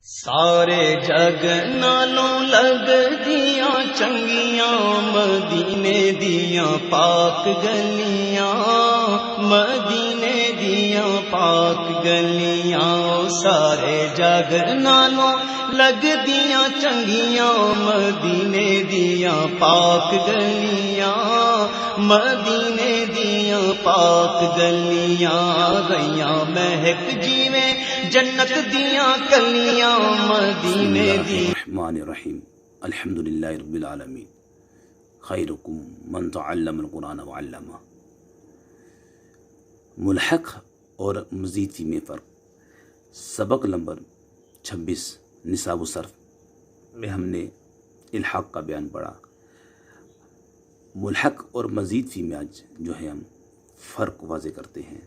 سارے جگ نالوں لگ دیاں چنگیاں مدینے دیاں پاک گلیاں، مدینے دیاں پاک گلیاں، سارے جگ نالوں لگ دیاں چنگیاں مدینے دیاں پاک گلیاں، مدینے دیاں پاک گلیاں، گئیاں مہک جیویں جنت دیاں کلیاں مدینے دی۔ الرحمن الرحیم، الحمدللہ رب العالمین، خیرکم من تعلم القرآن وعلمہ۔ ملحق اور مزید فی میں فرق، سبق نمبر 26 نصاب و صرف میں ہم نے الحاق کا بیان پڑھا۔ ملحق اور مزید فی میں آج جو ہے ہم فرق واضح کرتے ہیں۔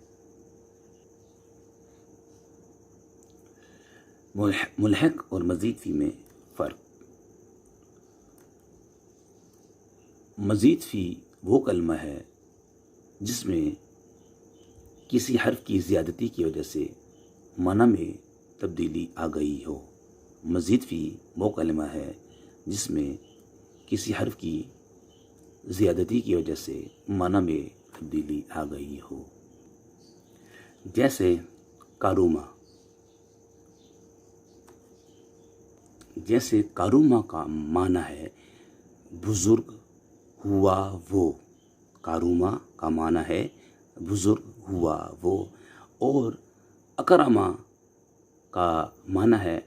ملحق اور مزید فی میں فرق۔ مزید فی وہ کلمہ ہے جس میں کسی حرف کی زیادتی کی وجہ سے معنی میں تبدیلی آ گئی ہو۔ مزید فی وہ کلمہ ہے جس میں کسی حرف کی زیادتی کی وجہ سے معنی میں تبدیلی آ گئی ہو، جیسے کاروما۔ جیسے کاروما کا معنی ہے بزرگ ہوا وہ، کاروما کا معنی ہے بزرگ ہوا وہ، اور اکرما کا معنی ہے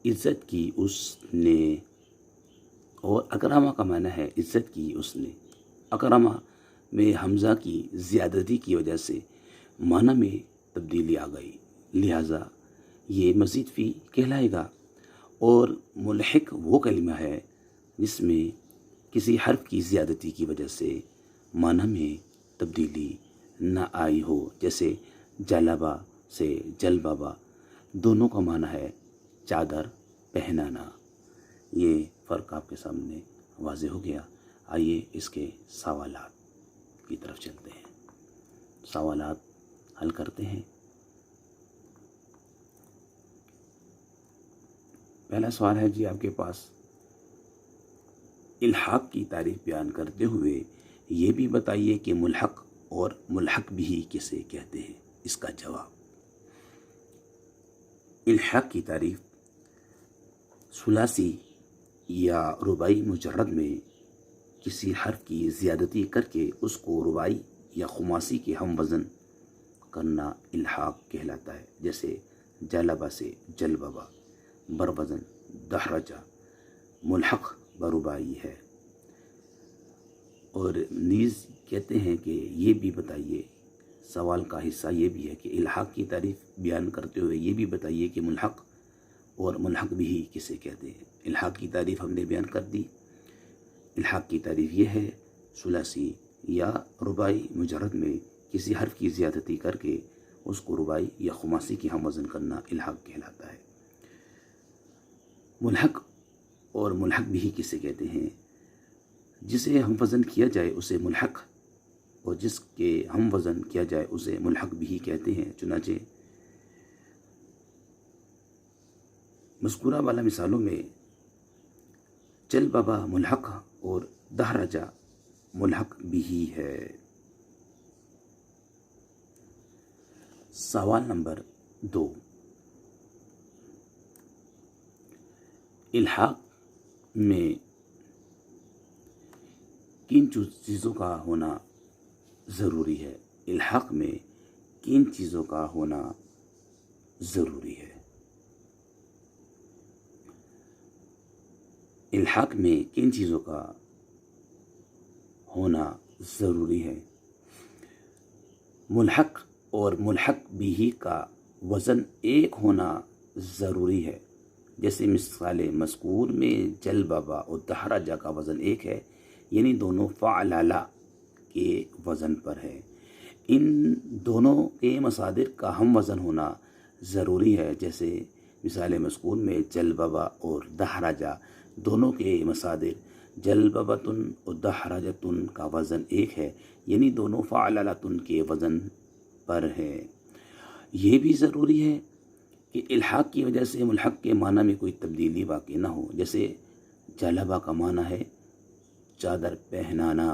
عزت کی اس نے، اور اکرما کا معنی ہے عزت کی اس نے۔ اکرما میں حمزہ کی زیادتی کی وجہ سے معنی میں تبدیلی آ گئی، لہذا یہ مزید فی کہلائے گا۔ اور ملحق وہ کلمہ ہے جس میں کسی حرف کی زیادتی کی وجہ سے معنی میں تبدیلی نہ آئی ہو، جیسے جلبہ سے جلبابا، دونوں کا معنی ہے چادر پہنانا۔ یہ فرق آپ کے سامنے واضح ہو گیا۔ آئیے اس کے سوالات کی طرف چلتے ہیں، سوالات حل کرتے ہیں۔ پہلا سوال ہے جی آپ کے پاس، الحاق کی تعریف بیان کرتے ہوئے یہ بھی بتائیے کہ ملحق اور ملحق بھی کسے کہتے ہیں۔ اس کا جواب، الحاق کی تعریف ثلاثی یا رباعی مجرد میں کسی حرف کی زیادتی کر کے اس کو رباعی یا خماسی کے ہم وزن کرنا الحاق کہلاتا ہے، جیسے جلبہ سے جلببا، بروزن دحرجہ، ملحق برباعی ہے۔ اور نیز کہتے ہیں کہ یہ بھی بتائیے، سوال کا حصہ یہ بھی ہے کہ الحاق کی تعریف بیان کرتے ہوئے یہ بھی بتائیے کہ ملحق اور ملحق بھی کسے کہتے ہیں۔ الحاق کی تعریف ہم نے بیان کر دی۔ الحاق کی تعریف یہ ہے، ثلاثی یا رباعی مجرد میں کسی حرف کی زیادتی کر کے اس کو رباعی یا خماسی کی ہم وزن کرنا الحاق کہلاتا ہے۔ ملحق اور ملحق بھی کسے کہتے ہیں؟ جسے ہم وزن کیا جائے اسے ملحق، اور جس کے ہم وزن کیا جائے اسے ملحق بھی کہتے ہیں۔ چنانچہ مذکورہ والا مثالوں میں جلببا ملحق اور دحرجہ ملحق بھی ہے۔ سوال نمبر 2، الحاق میں کن چیزوں کا ہونا ضروری ہے؟ الحاق میں کن چیزوں کا ہونا ضروری ہے؟ الحاق میں کن چیزوں کا ہونا ضروری ہے؟ ملحق اور ملحق بھی کا وزن ایک ہونا ضروری ہے، جیسے مثال مذکور میں جلببا اور دحرجہ کا وزن ایک ہے، یعنی دونوں فعلالہ کے وزن پر ہے۔ ان دونوں کے مصادر کا ہم وزن ہونا ضروری ہے، جیسے مثال مذکور میں جلببا اور دحرجہ، دونوں کے مصادر جلببتن اور دحرجتن کا وزن ایک ہے، یعنی دونوں فعلالتن کے وزن پر ہے۔ یہ بھی ضروری ہے کہ الحاق کی وجہ سے ملحق کے معنی میں کوئی تبدیلی واقع نہ ہو. جیسے جلبہ کا معنی ہے چادر پہنانا،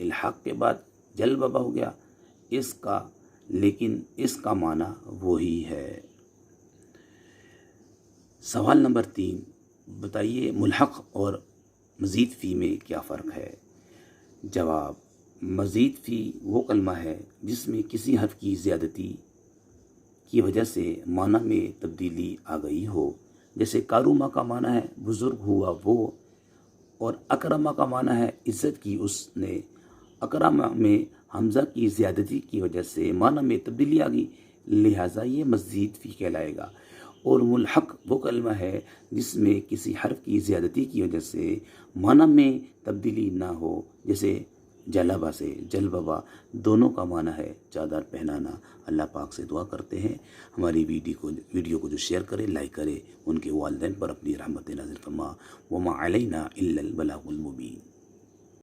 الحاق کے بعد جلبہ ہو گیا اس کا، لیکن اس کا معنی وہی ہے. سوال نمبر 3، بتائیے ملحق اور مزید فی میں کیا فرق ہے؟ جواب، مزید فی وہ کلمہ ہے جس میں کسی حرف کی زیادتی کی وجہ سے معنی میں تبدیلی آ گئی ہو. جیسے کاروما کا معنی ہے بزرگ ہوا وہ، اور اکرما کا معنی ہے عزت کی اس نے. اکرما میں حمزہ کی زیادتی کی وجہ سے معنی میں تبدیلی آ گئی، لہٰذا یہ مزید فی کہلائے گا. اور ملحق وہ کلمہ ہے جس میں کسی حرف کی زیادتی کی وجہ سے معنی میں تبدیلی نہ ہو. جیسے جلبہ سے جلبہ دونوں کا معنی ہے چادر پہنانا. اللہ پاک سے دعا کرتے ہیں ہماری ویڈیو کو جو شیئر کرے، لائک کرے، ان کے والدین پر اپنی رحمت نازل فرما. وما علینا الا البلاغ المبین.